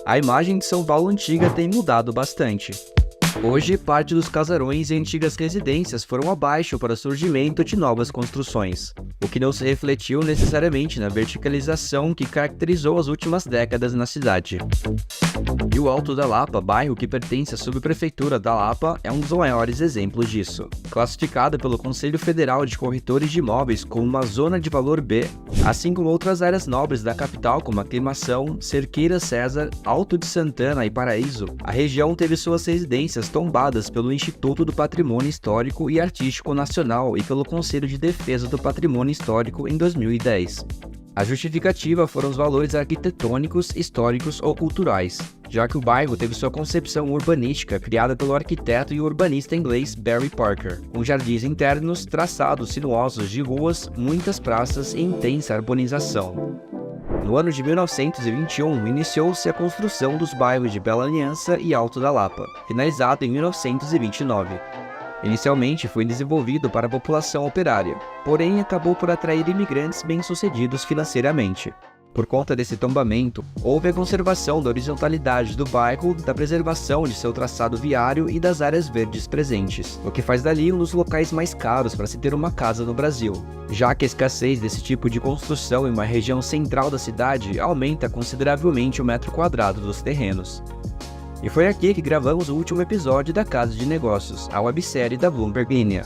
a imagem de São Paulo antiga tem mudado bastante. Hoje, parte dos casarões e antigas residências foram abaixo para o surgimento de novas construções, o que não se refletiu necessariamente na verticalização que caracterizou as últimas décadas na cidade. E o Alto da Lapa, bairro que pertence à subprefeitura da Lapa, é um dos maiores exemplos disso. Classificada pelo Conselho Federal de Corretores de Imóveis como uma zona de valor B, assim como outras áreas nobres da capital como Aclimação, Cerqueira César, Alto de Santana e Paraíso, a região teve suas residências tombadas pelo Instituto do Patrimônio Histórico e Artístico Nacional e pelo Conselho de Defesa do Patrimônio Histórico em 2010. A justificativa foram os valores arquitetônicos, históricos ou culturais, já que o bairro teve sua concepção urbanística criada pelo arquiteto e urbanista inglês Barry Parker, com jardins internos, traçados sinuosos de ruas, muitas praças e intensa arborização. No ano de 1921, iniciou-se a construção dos bairros de Bela Aliança e Alto da Lapa, finalizado em 1929. Inicialmente foi desenvolvido para a população operária, porém acabou por atrair imigrantes bem-sucedidos financeiramente. Por conta desse tombamento, houve a conservação da horizontalidade do bairro, da preservação de seu traçado viário e das áreas verdes presentes, o que faz dali um dos locais mais caros para se ter uma casa no Brasil, já que a escassez desse tipo de construção em uma região central da cidade aumenta consideravelmente o metro quadrado dos terrenos. E foi aqui que gravamos o último episódio da Casa de Negócios, a websérie da Bloomberg Linha.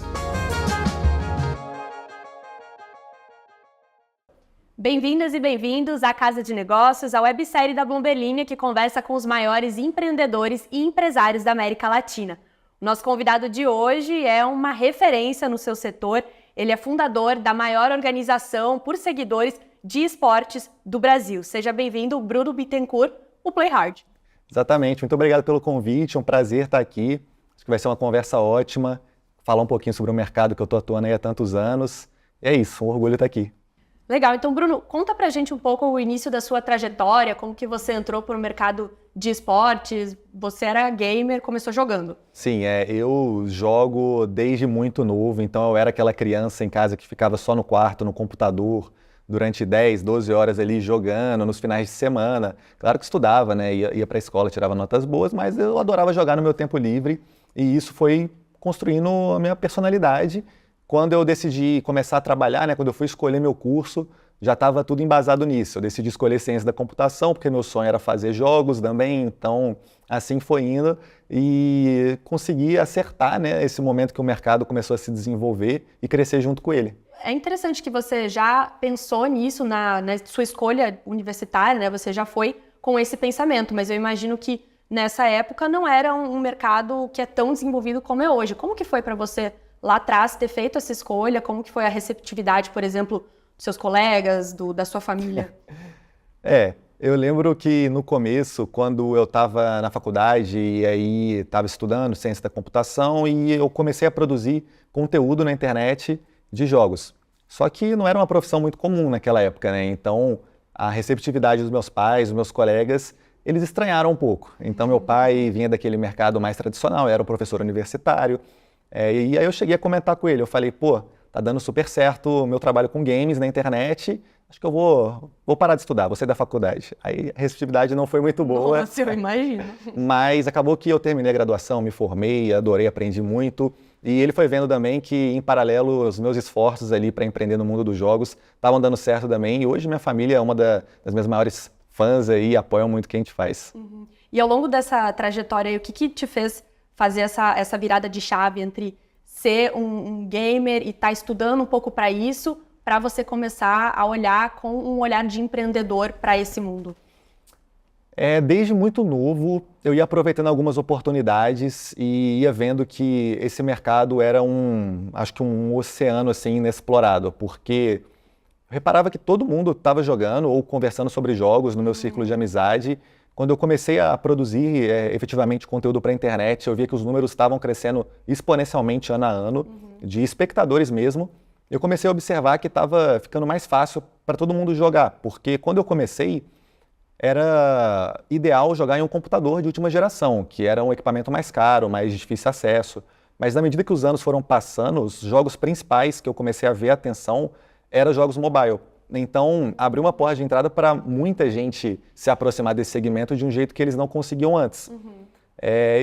Bem-vindas e bem-vindos à Casa de Negócios, a websérie da Bloomberg Linha que conversa com os maiores empreendedores e empresários da América Latina. O nosso convidado de hoje é uma referência no seu setor. Ele é fundador da maior organização por seguidores de esportes do Brasil. Seja bem-vindo, Bruno Bittencourt, o Play Hard. Exatamente, muito obrigado pelo convite, é um prazer estar aqui. Acho que vai ser uma conversa ótima, falar um pouquinho sobre o mercado que eu estou atuando aí há tantos anos. E é isso, um orgulho estar aqui. Legal, então Bruno, conta pra gente um pouco o início da sua trajetória, como que você entrou para o mercado de esportes, você era gamer, começou jogando. Sim, eu jogo desde muito novo, então eu era aquela criança em casa que ficava só no quarto, no computador, durante 10, 12 horas ali jogando, nos finais de semana. Claro que estudava, né, ia para a escola, tirava notas boas, mas eu adorava jogar no meu tempo livre e isso foi construindo a minha personalidade. Quando eu decidi começar a trabalhar, né, quando eu fui escolher meu curso, já estava tudo embasado nisso. Eu decidi escolher ciência da computação, porque meu sonho era fazer jogos também, então assim foi indo e consegui acertar, né, esse momento que o mercado começou a se desenvolver e crescer junto com ele. É interessante que você já pensou nisso na sua escolha universitária, né? Você já foi com esse pensamento, mas eu imagino que nessa época não era um mercado que é tão desenvolvido como é hoje. Como que foi para você lá atrás ter feito essa escolha? Como que foi a receptividade, por exemplo, dos seus colegas, da sua família? Eu lembro que no começo, quando eu estava na faculdade e aí estava estudando ciência da computação e eu comecei a produzir conteúdo na internet de jogos. Só que não era uma profissão muito comum naquela época, né? Então, a receptividade dos meus pais, dos meus colegas, eles estranharam um pouco. Então, meu pai vinha daquele mercado mais tradicional, era um professor universitário. E aí eu cheguei a comentar com ele, eu falei, pô, tá dando super certo o meu trabalho com games na internet, acho que eu vou parar de estudar, vou sair da faculdade. Aí a receptividade não foi muito boa. Nossa, eu imagino. Mas acabou que eu terminei a graduação, me formei, adorei, aprendi muito. E ele foi vendo também que, em paralelo, os meus esforços ali para empreender no mundo dos jogos estavam dando certo também. E hoje minha família é uma das minhas maiores fãs aí, apoiam muito o que a gente faz. Uhum. E ao longo dessa trajetória, o que te fez fazer essa virada de chave entre ser um gamer e estar estudando um pouco para isso, para você começar a olhar com um olhar de empreendedor para esse mundo? Desde muito novo, eu ia aproveitando algumas oportunidades e ia vendo que esse mercado era acho que um oceano assim inexplorado, porque eu reparava que todo mundo estava jogando ou conversando sobre jogos no meu círculo de amizade. Quando eu comecei a produzir efetivamente conteúdo para a internet, eu via que os números estavam crescendo exponencialmente ano a ano, de espectadores mesmo. Eu comecei a observar que estava ficando mais fácil para todo mundo jogar, porque quando eu comecei, era ideal jogar em um computador de última geração, que era um equipamento mais caro, mais de difícil acesso. Mas na medida que os anos foram passando, os jogos principais que eu comecei a ver atenção eram jogos mobile. Então, abriu uma porta de entrada para muita gente se aproximar desse segmento de um jeito que eles não conseguiam antes.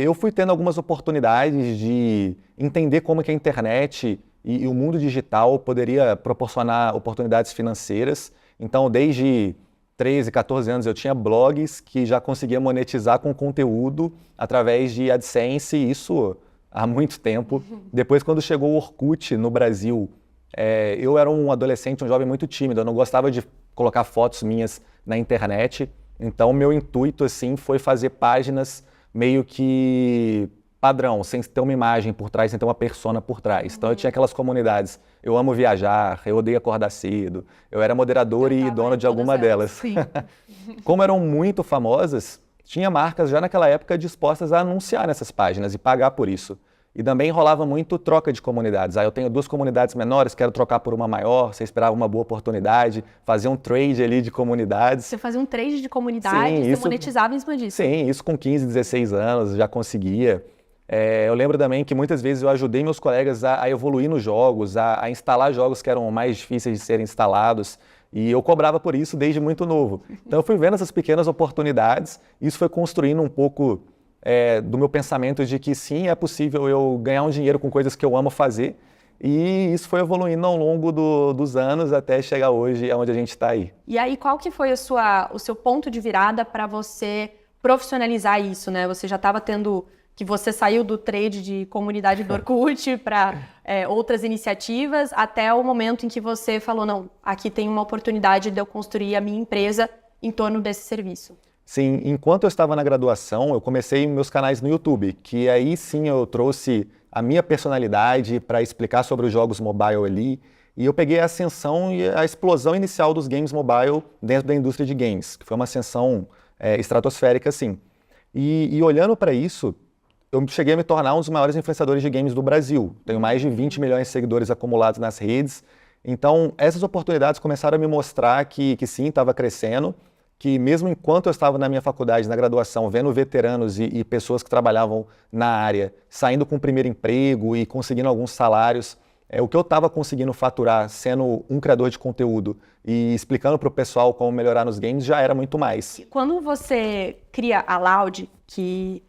Eu fui tendo algumas oportunidades de entender como que a internet e o mundo digital poderia proporcionar oportunidades financeiras. Então, desde 13, 14 anos, eu tinha blogs que já conseguia monetizar com conteúdo através de AdSense, isso há muito tempo. Depois, quando chegou o Orkut no Brasil, eu era um adolescente, um jovem muito tímido, eu não gostava de colocar fotos minhas na internet. Então, meu intuito assim, foi fazer páginas meio que padrão, sem ter uma imagem por trás, sem ter uma persona por trás. Então eu tinha aquelas comunidades, eu amo viajar, eu odeio acordar cedo, eu era moderador e dono de alguma delas. Sim. Como eram muito famosas, tinha marcas já naquela época dispostas a anunciar nessas páginas e pagar por isso. E também rolava muito troca de comunidades. Eu tenho 2 comunidades menores, quero trocar por uma maior, você esperava uma boa oportunidade, fazer um trade ali de comunidades. Você fazia um trade de comunidade, Sim, você isso, monetizava em cima disso. Sim, isso com 15, 16 anos já conseguia. Eu lembro também que muitas vezes eu ajudei meus colegas a evoluir nos jogos, a instalar jogos que eram mais difíceis de serem instalados. E eu cobrava por isso desde muito novo. Então eu fui vendo essas pequenas oportunidades, e isso foi construindo um pouco do meu pensamento de que sim, é possível eu ganhar um dinheiro com coisas que eu amo fazer. E isso foi evoluindo ao longo dos anos até chegar hoje onde a gente está aí. E aí, qual que foi o seu ponto de virada para você profissionalizar isso, né? Você já estava tendo... que você saiu do trade de comunidade do Orkut para outras iniciativas, até o momento em que você falou, não, aqui tem uma oportunidade de eu construir a minha empresa em torno desse serviço. Sim, enquanto eu estava na graduação, eu comecei meus canais no YouTube, que aí sim eu trouxe a minha personalidade para explicar sobre os jogos mobile ali, e eu peguei a ascensão e a explosão inicial dos games mobile dentro da indústria de games, que foi uma ascensão estratosférica, assim. E olhando para isso, eu cheguei a me tornar um dos maiores influenciadores de games do Brasil. Tenho mais de 20 milhões de seguidores acumulados nas redes. Então, essas oportunidades começaram a me mostrar que sim, estava crescendo, que mesmo enquanto eu estava na minha faculdade, na graduação, vendo veteranos e pessoas que trabalhavam na área, saindo com o primeiro emprego e conseguindo alguns salários, o que eu estava conseguindo faturar sendo um criador de conteúdo e explicando para o pessoal como melhorar nos games já era muito mais. Quando você cria a Loud, que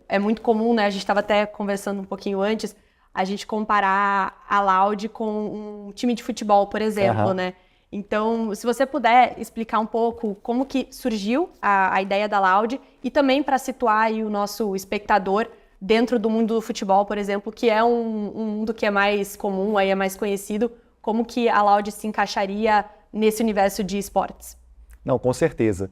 é muito comum, né? A gente estava até conversando um pouquinho antes, a gente comparar a Loud com um time de futebol, por exemplo, né? Então, se você puder explicar um pouco como que surgiu a ideia da Loud e também para situar aí o nosso espectador dentro do mundo do futebol, por exemplo, que é um mundo que é mais comum, aí é mais conhecido, como que a Loud se encaixaria nesse universo de esportes? Não, com certeza.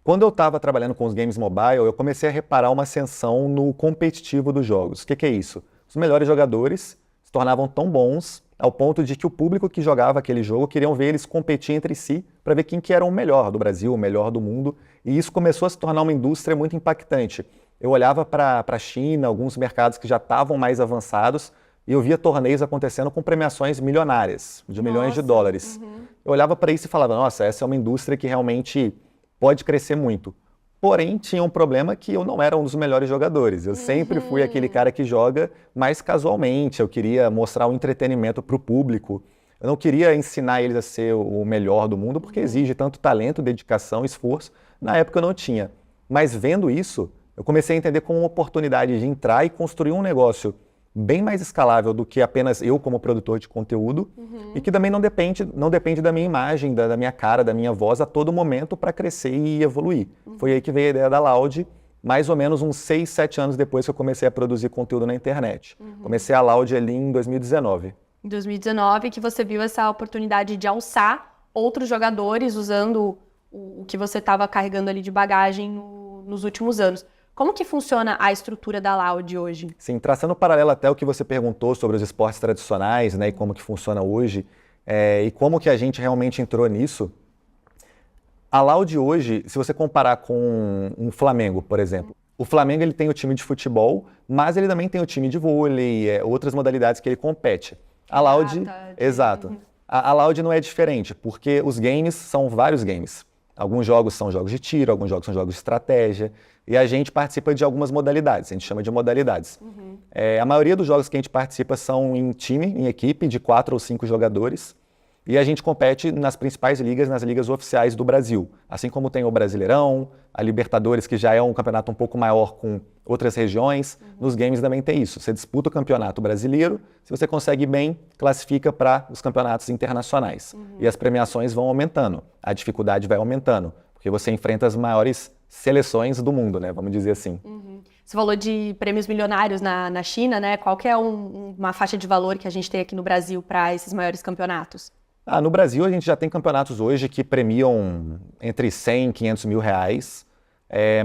Quando eu estava trabalhando com os games mobile, eu comecei a reparar uma ascensão no competitivo dos jogos. O que é isso? Os melhores jogadores se tornavam tão bons ao ponto de que o público que jogava aquele jogo queriam ver eles competir entre si para ver quem que era o melhor do Brasil, o melhor do mundo. E isso começou a se tornar uma indústria muito impactante. Eu olhava para a China, alguns mercados que já estavam mais avançados, e eu via torneios acontecendo com premiações milionárias, de milhões de dólares. Eu olhava para isso e falava, nossa, essa é uma indústria que realmente pode crescer muito. Porém, tinha um problema que eu não era um dos melhores jogadores. Eu sempre fui aquele cara que joga mais casualmente. Eu queria mostrar um entretenimento para o público. Eu não queria ensinar eles a ser o melhor do mundo, porque exige tanto talento, dedicação, esforço. Na época eu não tinha. Mas vendo isso, eu comecei a entender como uma oportunidade de entrar e construir um negócio bem mais escalável do que apenas eu como produtor de conteúdo e que também não depende da minha imagem, da minha cara, da minha voz a todo momento para crescer e evoluir. Foi aí que veio a ideia da Loud, mais ou menos uns 6, 7 anos depois que eu comecei a produzir conteúdo na internet. Comecei a Loud ali em 2019. Em 2019 que você viu essa oportunidade de alçar outros jogadores usando o que você estava carregando ali de bagagem nos últimos anos. Como que funciona a estrutura da Loud hoje? Sim, traçando um paralelo até o que você perguntou sobre os esportes tradicionais, né, e como que funciona hoje, e como que a gente realmente entrou nisso. A Loud hoje, se você comparar com um Flamengo, por exemplo, o Flamengo ele tem o time de futebol, mas ele também tem o time de vôlei, outras modalidades que ele compete. A Loud, exato. A Loud não é diferente, porque os games são vários games. Alguns jogos são jogos de tiro, alguns jogos são jogos de estratégia, e a gente participa de algumas modalidades, a gente chama de modalidades. A maioria dos jogos que a gente participa são em time, em equipe, de 4 ou 5 jogadores, E a gente compete nas principais ligas, nas ligas oficiais do Brasil. Assim como tem o Brasileirão, a Libertadores, que já é um campeonato um pouco maior com outras regiões, nos games também tem isso. Você disputa o campeonato brasileiro, se você consegue bem, classifica para os campeonatos internacionais. E as premiações vão aumentando, a dificuldade vai aumentando, porque você enfrenta as maiores seleções do mundo, né? Vamos dizer assim. Você falou de prêmios milionários na China, né? Qual que é uma faixa de valor que a gente tem aqui no Brasil para esses maiores campeonatos? No Brasil, a gente já tem campeonatos hoje que premiam entre 100 e 500 mil reais,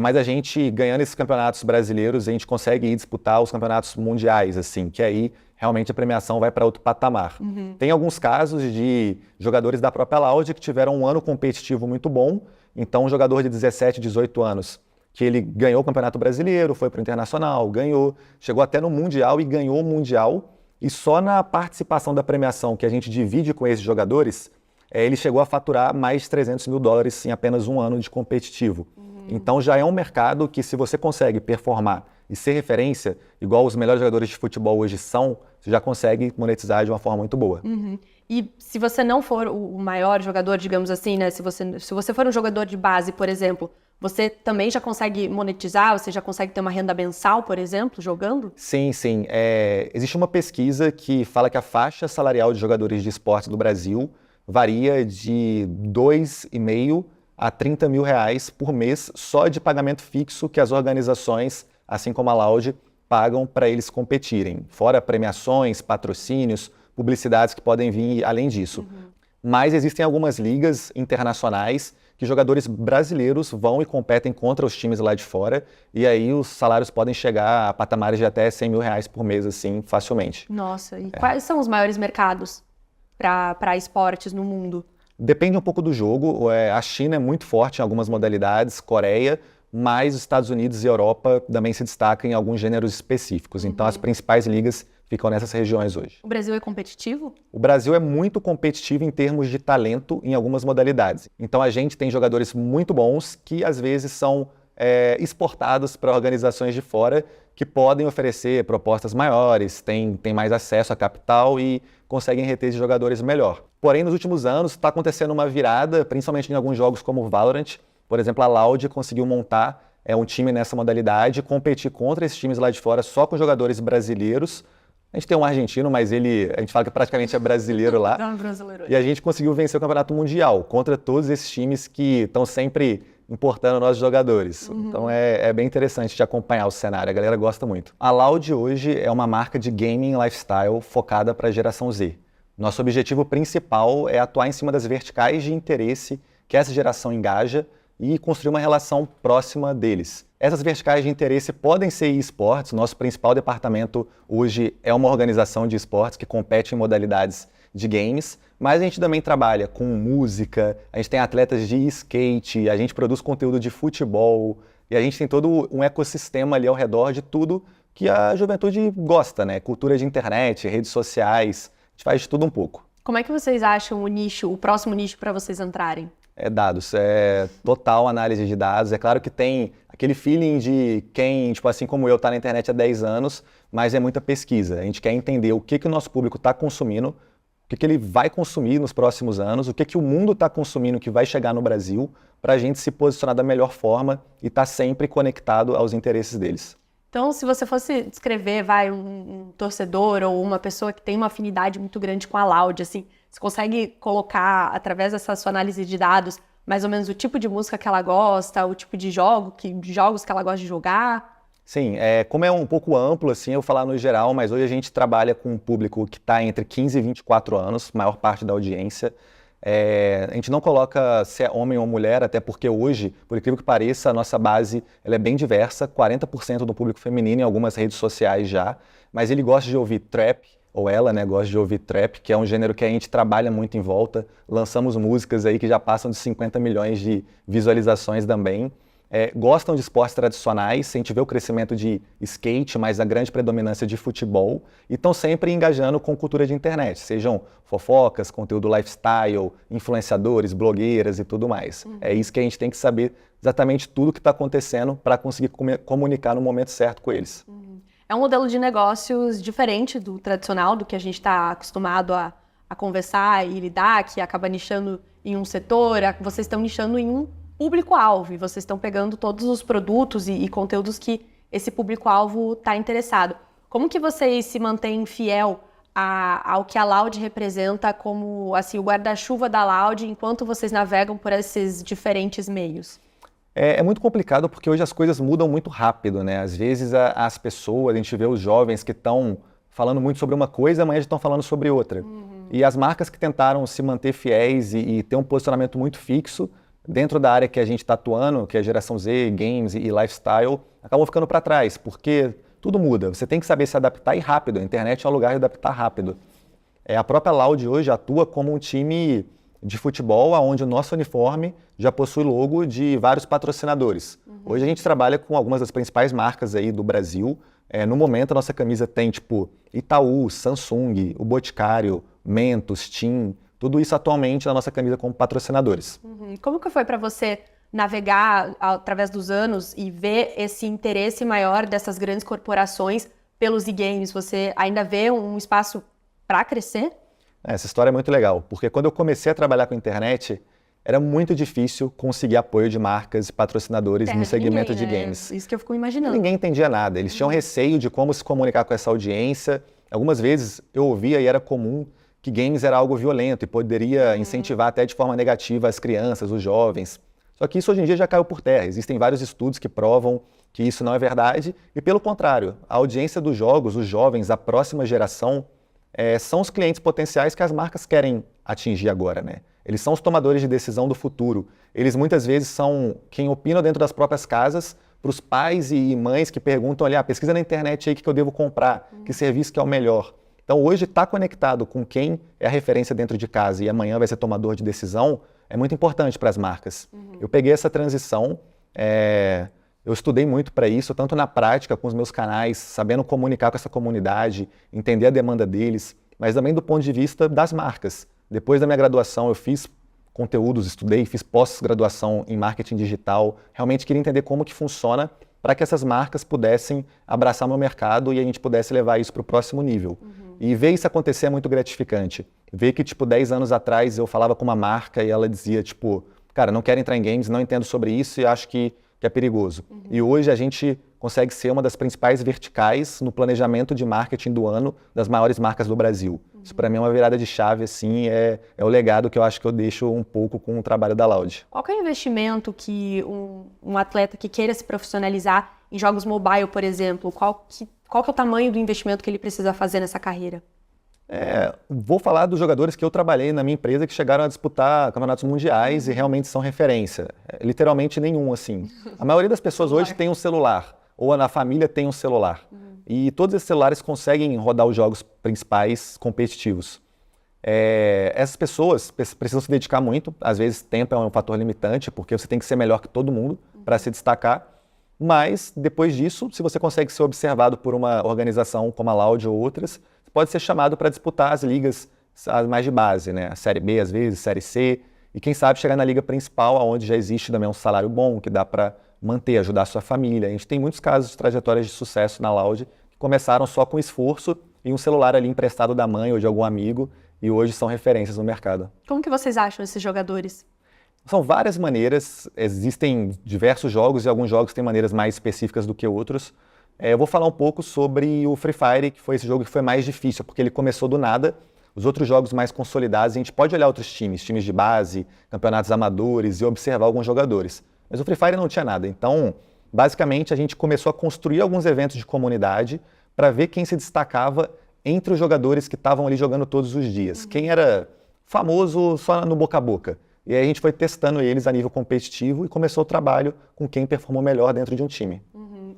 mas a gente, ganhando esses campeonatos brasileiros, a gente consegue ir disputar os campeonatos mundiais, assim, que aí realmente a premiação vai para outro patamar. Tem alguns casos de jogadores da própria Loud que tiveram um ano competitivo muito bom, então um jogador de 17, 18 anos, que ele ganhou o Campeonato Brasileiro, foi para o Internacional, ganhou, chegou até no Mundial e ganhou o Mundial, e só na participação da premiação que a gente divide com esses jogadores, ele chegou a faturar mais de 300 mil dólares em apenas um ano de competitivo. Então já é um mercado que, se você consegue performar e ser referência, igual os melhores jogadores de futebol hoje são, você já consegue monetizar de uma forma muito boa. E se você não for o maior jogador, digamos assim, né? Se você for um jogador de base, por exemplo, você também já consegue monetizar? Você já consegue ter uma renda mensal, por exemplo, jogando? Sim, sim. Existe uma pesquisa que fala que a faixa salarial de jogadores de esporte do Brasil varia de 2,5 a 30 mil reais por mês só de pagamento fixo que as organizações, assim como a Loud, pagam para eles competirem. Fora premiações, patrocínios, publicidades que podem vir além disso. Mas existem algumas ligas internacionais que jogadores brasileiros vão e competem contra os times lá de fora, e aí os salários podem chegar a patamares de até 100 mil reais por mês, assim, facilmente. Nossa, e quais são os maiores mercados para esportes no mundo? Depende um pouco do jogo. A China é muito forte em algumas modalidades, Coreia, mas os Estados Unidos e Europa também se destacam em alguns gêneros específicos. Então as principais ligas ficam nessas regiões hoje. O Brasil é competitivo? O Brasil é muito competitivo em termos de talento em algumas modalidades. Então a gente tem jogadores muito bons que às vezes são exportados para organizações de fora que podem oferecer propostas maiores, têm mais acesso a capital e conseguem reter esses jogadores melhor. Porém, nos últimos anos está acontecendo uma virada, principalmente em alguns jogos como o Valorant. Por exemplo, a Loud conseguiu montar um time nessa modalidade, competir contra esses times lá de fora só com jogadores brasileiros. A gente tem um argentino, mas a gente fala que praticamente é brasileiro lá. Não, brasileiro. E a gente conseguiu vencer o Campeonato Mundial contra todos esses times que estão sempre importando nossos jogadores. Então é bem interessante de acompanhar o cenário, a galera gosta muito. A Loud hoje é uma marca de gaming lifestyle focada para a geração Z. Nosso objetivo principal é atuar em cima das verticais de interesse que essa geração engaja e construir uma relação próxima deles. Essas verticais de interesse podem ser esportes. Nosso principal departamento hoje é uma organização de esportes que compete em modalidades de games, mas a gente também trabalha com música, a gente tem atletas de skate, a gente produz conteúdo de futebol e a gente tem todo um ecossistema ali ao redor de tudo que a juventude gosta, né? Cultura de internet, redes sociais, a gente faz de tudo um pouco. Como é que vocês acham o próximo nicho para vocês entrarem? Dados, total análise de dados. É claro que tem aquele feeling de quem, tipo assim como eu, está na internet há 10 anos, mas é muita pesquisa. A gente quer entender o que o nosso público está consumindo, o que ele vai consumir nos próximos anos, o que o mundo está consumindo que vai chegar no Brasil, para a gente se posicionar da melhor forma e estar sempre conectado aos interesses deles. Então, se você fosse descrever, um torcedor ou uma pessoa que tem uma afinidade muito grande com a Loud, assim, você consegue colocar, através dessa sua análise de dados, mais ou menos o tipo de música que ela gosta, o tipo de jogos que ela gosta de jogar? Sim, como é um pouco amplo, assim, eu vou falar no geral, mas hoje a gente trabalha com um público que está entre 15 e 24 anos, maior parte da audiência. A gente não coloca se é homem ou mulher, até porque hoje, por incrível que pareça, a nossa base ela é bem diversa, 40% do público feminino em algumas redes sociais já, mas ele gosta de ouvir trap, ou ela, né, gosta de ouvir trap, que é um gênero que a gente trabalha muito em volta, lançamos músicas aí que já passam de 50 milhões de visualizações também. Gostam de esportes tradicionais, a gente vê o crescimento de skate, mas a grande predominância de futebol, e estão sempre engajando com cultura de internet, sejam fofocas, conteúdo lifestyle, influenciadores, blogueiras e tudo mais. É isso que a gente tem que saber exatamente tudo que está acontecendo para conseguir comunicar no momento certo com eles. É um modelo de negócios diferente do tradicional, do que a gente está acostumado a a conversar e lidar, que acaba nichando em um setor, vocês estão nichando em um público-alvo, e vocês estão pegando todos os produtos e conteúdos que esse público-alvo está interessado. Como que vocês se mantêm fiel ao que a Loud representa como assim, o guarda-chuva da Loud enquanto vocês navegam por esses diferentes meios? É muito complicado porque hoje as coisas mudam muito rápido, né? Às vezes as pessoas, a gente vê os jovens que estão falando muito sobre uma coisa, amanhã já estão falando sobre outra. E as marcas que tentaram se manter fiéis e ter um posicionamento muito fixo dentro da área que a gente está atuando, que é geração Z, games e lifestyle, acabam ficando para trás, porque tudo muda. Você tem que saber se adaptar e rápido. A internet é um lugar de adaptar rápido. A própria Loud hoje atua como um time de futebol, onde o nosso uniforme já possui logo de vários patrocinadores. Hoje a gente trabalha com algumas das principais marcas aí do Brasil. No momento a nossa camisa tem tipo Itaú, Samsung, o Boticário, Mentos, TIM, tudo isso atualmente na nossa camisa como patrocinadores. Como que foi para você navegar através dos anos e ver esse interesse maior dessas grandes corporações pelos e-games? Você ainda vê um espaço para crescer? Essa história é muito legal, porque quando eu comecei a trabalhar com internet, era muito difícil conseguir apoio de marcas e patrocinadores no segmento de games. Isso que eu fico imaginando. Ninguém entendia nada, eles tinham receio de como se comunicar com essa audiência. Algumas vezes eu ouvia e era comum que games era algo violento e poderia incentivar até de forma negativa as crianças, os jovens. Só que isso hoje em dia já caiu por terra. Existem vários estudos que provam que isso não é verdade e, pelo contrário, a audiência dos jogos, os jovens, a próxima geração, são os clientes potenciais que as marcas querem atingir agora, né? Eles são os tomadores de decisão do futuro. Eles muitas vezes são quem opina dentro das próprias casas para os pais e mães que perguntam, olha, pesquisa na internet aí o que eu devo comprar, que serviço que é o melhor. Então hoje estar conectado com quem é a referência dentro de casa e amanhã vai ser tomador de decisão é muito importante para as marcas. Eu peguei essa transição, eu estudei muito para isso, tanto na prática com os meus canais, sabendo comunicar com essa comunidade, entender a demanda deles, mas também do ponto de vista das marcas. Depois da minha graduação eu fiz conteúdos, estudei, fiz pós-graduação em marketing digital, realmente queria entender como que funciona para que essas marcas pudessem abraçar meu mercado e a gente pudesse levar isso para o próximo nível. E ver isso acontecer é muito gratificante. Ver que, 10 anos atrás eu falava com uma marca e ela dizia, cara, não quero entrar em games, não entendo sobre isso e acho que é perigoso. E hoje a gente consegue ser uma das principais verticais no planejamento de marketing do ano das maiores marcas do Brasil. Isso para mim é uma virada de chave, assim, é o legado que eu acho que eu deixo um pouco com o trabalho da Loud. Qual que é o investimento que um atleta que queira se profissionalizar em jogos mobile, por exemplo, qual que é o tamanho do investimento que ele precisa fazer nessa carreira? Vou falar dos jogadores que eu trabalhei na minha empresa que chegaram a disputar campeonatos mundiais e realmente são referência. Literalmente nenhum, assim. A maioria das pessoas hoje tem um celular, ou na família tem um celular. E todos esses celulares conseguem rodar os jogos principais competitivos. Essas pessoas precisam se dedicar muito, às vezes tempo é um fator limitante, porque você tem que ser melhor que todo mundo para se destacar. Mas, depois disso, se você consegue ser observado por uma organização como a Loud ou outras, pode ser chamado para disputar as ligas mais de base, né? A Série B, às vezes, Série C, e quem sabe chegar na liga principal, onde já existe também um salário bom, que dá para manter, ajudar a sua família. A gente tem muitos casos de trajetórias de sucesso na Loud que começaram só com esforço e um celular ali emprestado da mãe ou de algum amigo, e hoje são referências no mercado. Como que vocês acham esses jogadores? São várias maneiras, existem diversos jogos e alguns jogos têm maneiras mais específicas do que outros. Eu vou falar um pouco sobre o Free Fire, que foi esse jogo que foi mais difícil, porque ele começou do nada. Os outros jogos mais consolidados, a gente pode olhar outros times de base, campeonatos amadores e observar alguns jogadores. Mas o Free Fire não tinha nada. Então, basicamente, a gente começou a construir alguns eventos de comunidade para ver quem se destacava entre os jogadores que estavam ali jogando todos os dias. Quem era famoso só no boca a boca. E aí a gente foi testando eles a nível competitivo e começou o trabalho com quem performou melhor dentro de um time.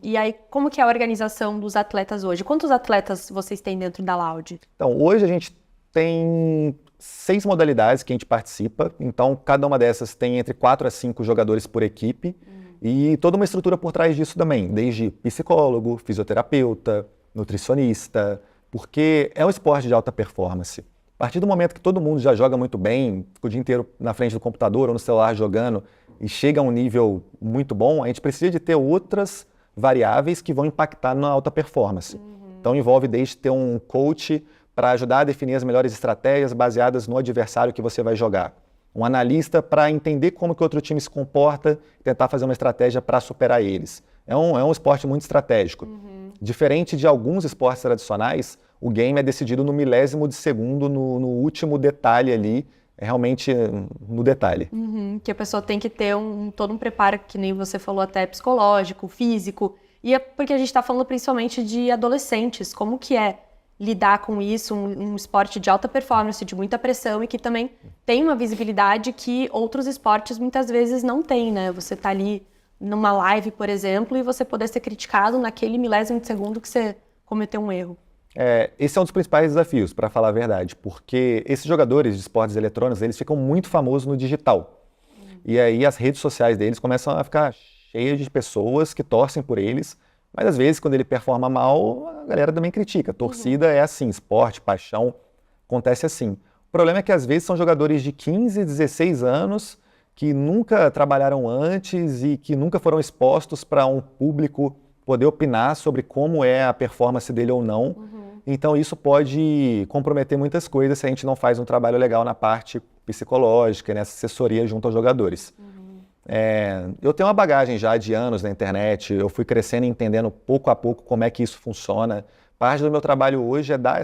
E aí, como que é a organização dos atletas hoje? Quantos atletas vocês têm dentro da Loud? Então, hoje a gente tem 6 modalidades que a gente participa. Então, cada uma dessas tem entre 4 a 5 jogadores por equipe. E toda uma estrutura por trás disso também, desde psicólogo, fisioterapeuta, nutricionista, porque é um esporte de alta performance. A partir do momento que todo mundo já joga muito bem, fica o dia inteiro na frente do computador ou no celular jogando e chega a um nível muito bom, a gente precisa de ter outras variáveis que vão impactar na alta performance. Então envolve desde ter um coach para ajudar a definir as melhores estratégias baseadas no adversário que você vai jogar. Um analista para entender como que o outro time se comporta e tentar fazer uma estratégia para superar eles. É um esporte muito estratégico. Diferente de alguns esportes tradicionais, o game é decidido no milésimo de segundo, no último detalhe ali, realmente no detalhe. Que a pessoa tem que ter todo um preparo, que nem você falou, até psicológico, físico. E é porque a gente está falando principalmente de adolescentes. Como que é lidar com isso, um esporte de alta performance, de muita pressão e que também tem uma visibilidade que outros esportes muitas vezes não têm, né? Você tá ali numa live, por exemplo, e você poder ser criticado naquele milésimo de segundo que você cometeu um erro. Esse é um dos principais desafios, para falar a verdade, porque esses jogadores de esportes eletrônicos, eles ficam muito famosos no digital. E aí as redes sociais deles começam a ficar cheias de pessoas que torcem por eles, mas às vezes quando ele performa mal, a galera também critica. Torcida é assim, esporte, paixão, acontece assim. O problema é que às vezes são jogadores de 15, 16 anos que nunca trabalharam antes e que nunca foram expostos para um público poder opinar sobre como é a performance dele ou não. Então isso pode comprometer muitas coisas se a gente não faz um trabalho legal na parte psicológica, nessa assessoria junto aos jogadores. Eu tenho uma bagagem já de anos na internet, eu fui crescendo e entendendo pouco a pouco como é que isso funciona. Parte do meu trabalho hoje é dar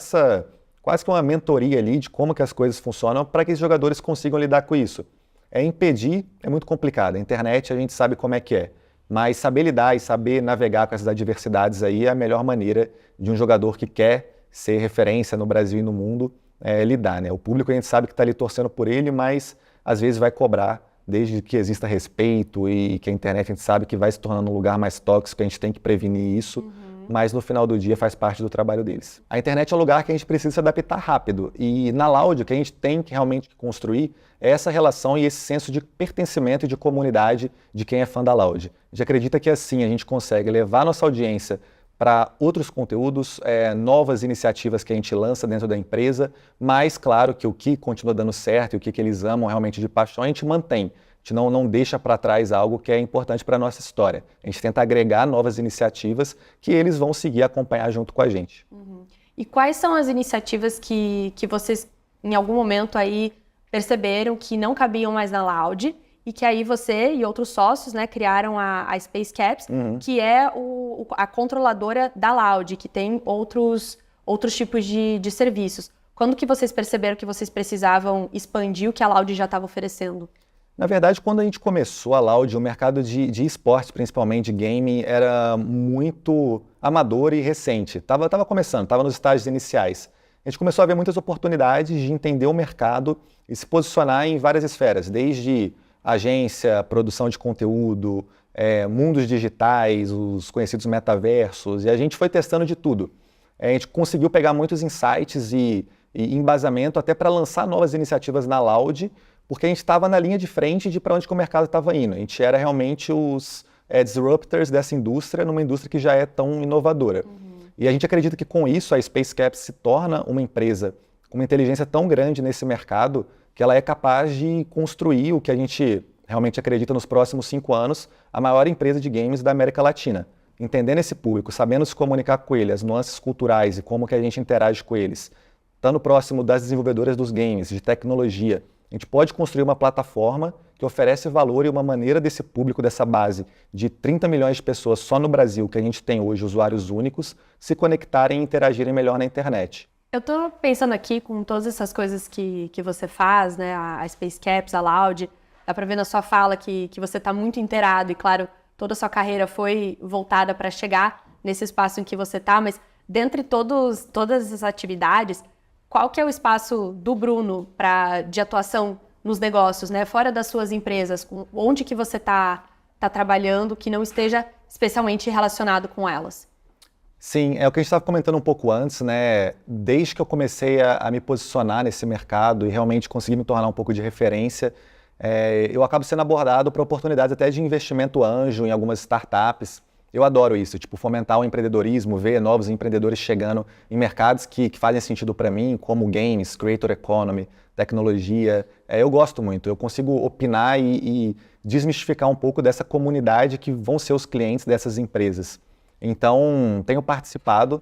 quase que uma mentoria ali de como que as coisas funcionam para que os jogadores consigam lidar com isso. Impedir é muito complicado, a internet a gente sabe como é que é, mas saber lidar e saber navegar com essas adversidades aí é a melhor maneira de um jogador que quer ser referência no Brasil e no mundo lidar, né? O público a gente sabe que está ali torcendo por ele, mas às vezes vai cobrar, desde que exista respeito e que a internet a gente sabe que vai se tornando um lugar mais tóxico, a gente tem que prevenir isso, mas no final do dia faz parte do trabalho deles. A internet é um lugar que a gente precisa se adaptar rápido e na Loud o que a gente tem que realmente construir é essa relação e esse senso de pertencimento e de comunidade de quem é fã da Loud. A gente acredita que assim a gente consegue levar nossa audiência para outros conteúdos, novas iniciativas que a gente lança dentro da empresa, mas claro que o que continua dando certo e o que eles amam realmente de paixão, a gente mantém. A gente não deixa para trás algo que é importante para a nossa história. A gente tenta agregar novas iniciativas que eles vão seguir acompanhar junto com a gente. E quais são as iniciativas que vocês, em algum momento aí, perceberam que não cabiam mais na Loud e que aí você e outros sócios, né, criaram a Space Caps, que é a controladora da Loud, que tem outros tipos de serviços. Quando que vocês perceberam que vocês precisavam expandir o que a Loud já estava oferecendo? Na verdade, quando a gente começou a Loud, o mercado de esportes, principalmente de game, era muito amador e recente. Tava começando, estava nos estágios iniciais. A gente começou a ver muitas oportunidades de entender o mercado e se posicionar em várias esferas, desde agência, produção de conteúdo, mundos digitais, os conhecidos metaversos, e a gente foi testando de tudo. A gente conseguiu pegar muitos insights e embasamento até para lançar novas iniciativas na Loud, porque a gente estava na linha de frente de para onde que o mercado estava indo. A gente era realmente os disruptors dessa indústria, numa indústria que já é tão inovadora. E a gente acredita que com isso a Space Caps se torna uma empresa com uma inteligência tão grande nesse mercado que ela é capaz de construir o que a gente realmente acredita nos próximos 5 anos, a maior empresa de games da América Latina. Entendendo esse público, sabendo se comunicar com ele, as nuances culturais e como que a gente interage com eles, estando próximo das desenvolvedoras dos games, de tecnologia, a gente pode construir uma plataforma que oferece valor e uma maneira desse público, dessa base de 30 milhões de pessoas só no Brasil, que a gente tem hoje, usuários únicos, se conectarem e interagirem melhor na internet. Eu tô pensando aqui com todas essas coisas que você faz, né, a Space Caps, a Loud, dá pra ver na sua fala que você tá muito inteirado e, claro, toda a sua carreira foi voltada para chegar nesse espaço em que você tá, mas dentre todas essas atividades, qual que é o espaço do Bruno de atuação nos negócios, né, fora das suas empresas, onde que você tá trabalhando que não esteja especialmente relacionado com elas? Sim, é o que a gente estava comentando um pouco antes, né? Desde que eu comecei a me posicionar nesse mercado e realmente conseguir me tornar um pouco de referência, eu acabo sendo abordado para oportunidades até de investimento anjo em algumas startups. Eu adoro isso, tipo, fomentar o empreendedorismo, ver novos empreendedores chegando em mercados que fazem sentido para mim, como games, creator economy, tecnologia. Eu gosto muito, eu consigo opinar e desmistificar um pouco dessa comunidade que vão ser os clientes dessas empresas. Então, tenho participado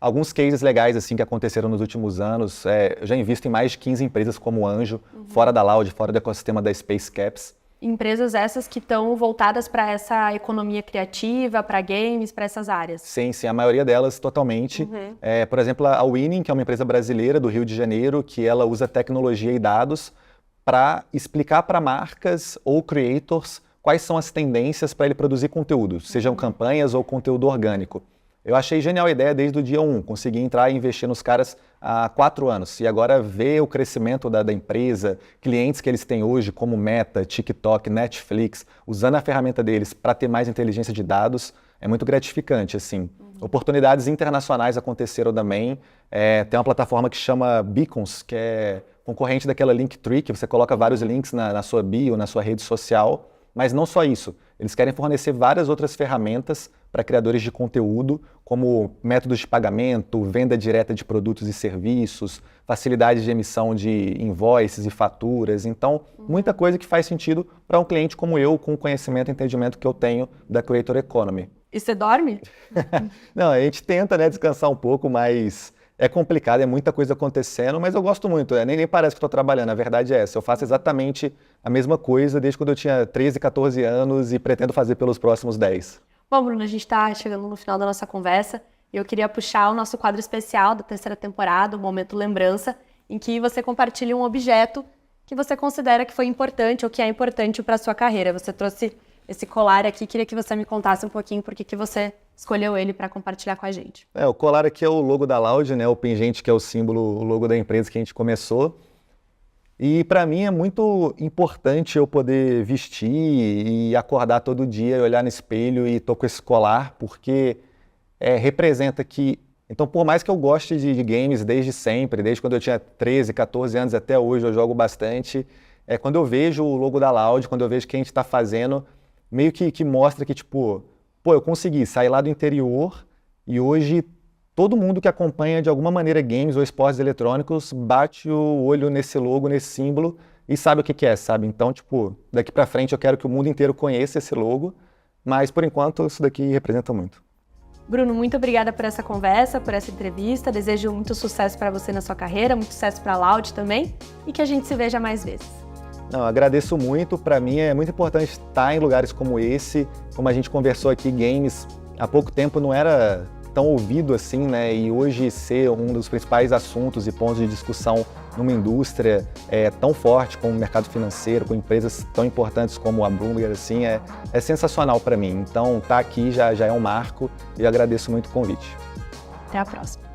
Alguns cases legais assim que aconteceram nos últimos anos, eu já invisto em mais de 15 empresas como anjo, fora da Loud, fora do ecossistema da Space Caps. Empresas essas que estão voltadas para essa economia criativa, para games, para essas áreas. Sim, a maioria delas totalmente. Por exemplo, a Winning, que é uma empresa brasileira do Rio de Janeiro, que ela usa tecnologia e dados para explicar para marcas ou creators quais são as tendências para ele produzir conteúdo, sejam campanhas ou conteúdo orgânico. Eu achei genial a ideia desde o dia 1, consegui entrar e investir nos caras há 4 anos. E agora ver o crescimento da empresa, clientes que eles têm hoje, como Meta, TikTok, Netflix, usando a ferramenta deles para ter mais inteligência de dados, é muito gratificante, assim. Oportunidades internacionais aconteceram também. Tem uma plataforma que chama Beacons, que é concorrente daquela Linktree, que você coloca vários links na sua bio, na sua rede social. Mas não só isso, eles querem fornecer várias outras ferramentas para criadores de conteúdo, como métodos de pagamento, venda direta de produtos e serviços, facilidade de emissão de invoices e faturas. Então, muita coisa que faz sentido para um cliente como eu, com o conhecimento e entendimento que eu tenho da Creator Economy. E você dorme? Não, a gente tenta, né, descansar um pouco, mas é complicado, é muita coisa acontecendo, mas eu gosto muito, nem parece que estou trabalhando, a verdade é essa. Eu faço exatamente a mesma coisa desde quando eu tinha 13, 14 anos e pretendo fazer pelos próximos 10. Bom, Bruno, a gente está chegando no final da nossa conversa e eu queria puxar o nosso quadro especial da 3ª temporada, o Momento Lembrança, em que você compartilha um objeto que você considera que foi importante ou que é importante para a sua carreira. Você trouxe esse colar aqui, queria que você me contasse um pouquinho por que você escolheu ele para compartilhar com a gente. O colar aqui é o logo da Loud, né? O pingente que é o símbolo, o logo da empresa que a gente começou. E para mim é muito importante eu poder vestir e acordar todo dia e olhar no espelho e tô com esse colar, porque representa que... Então, por mais que eu goste de games desde sempre, desde quando eu tinha 13, 14 anos até hoje eu jogo bastante, quando eu vejo o logo da Loud, quando eu vejo o que a gente está fazendo, meio que mostra que, tipo, eu consegui sair lá do interior e hoje todo mundo que acompanha de alguma maneira games ou esportes eletrônicos bate o olho nesse logo, nesse símbolo e sabe o que é, sabe? Então, tipo, daqui pra frente eu quero que o mundo inteiro conheça esse logo, mas por enquanto isso daqui representa muito. Bruno, muito obrigada por essa conversa, por essa entrevista. Desejo muito sucesso para você na sua carreira, muito sucesso para a Loud também e que a gente se veja mais vezes. Não, agradeço muito. Para mim é muito importante estar em lugares como esse. Como a gente conversou aqui, games há pouco tempo não era tão ouvido assim, né? E hoje ser um dos principais assuntos e pontos de discussão numa indústria tão forte como o mercado financeiro, com empresas tão importantes como a Bloomberg, assim, é sensacional para mim. Então, estar aqui já é um marco e eu agradeço muito o convite. Até a próxima.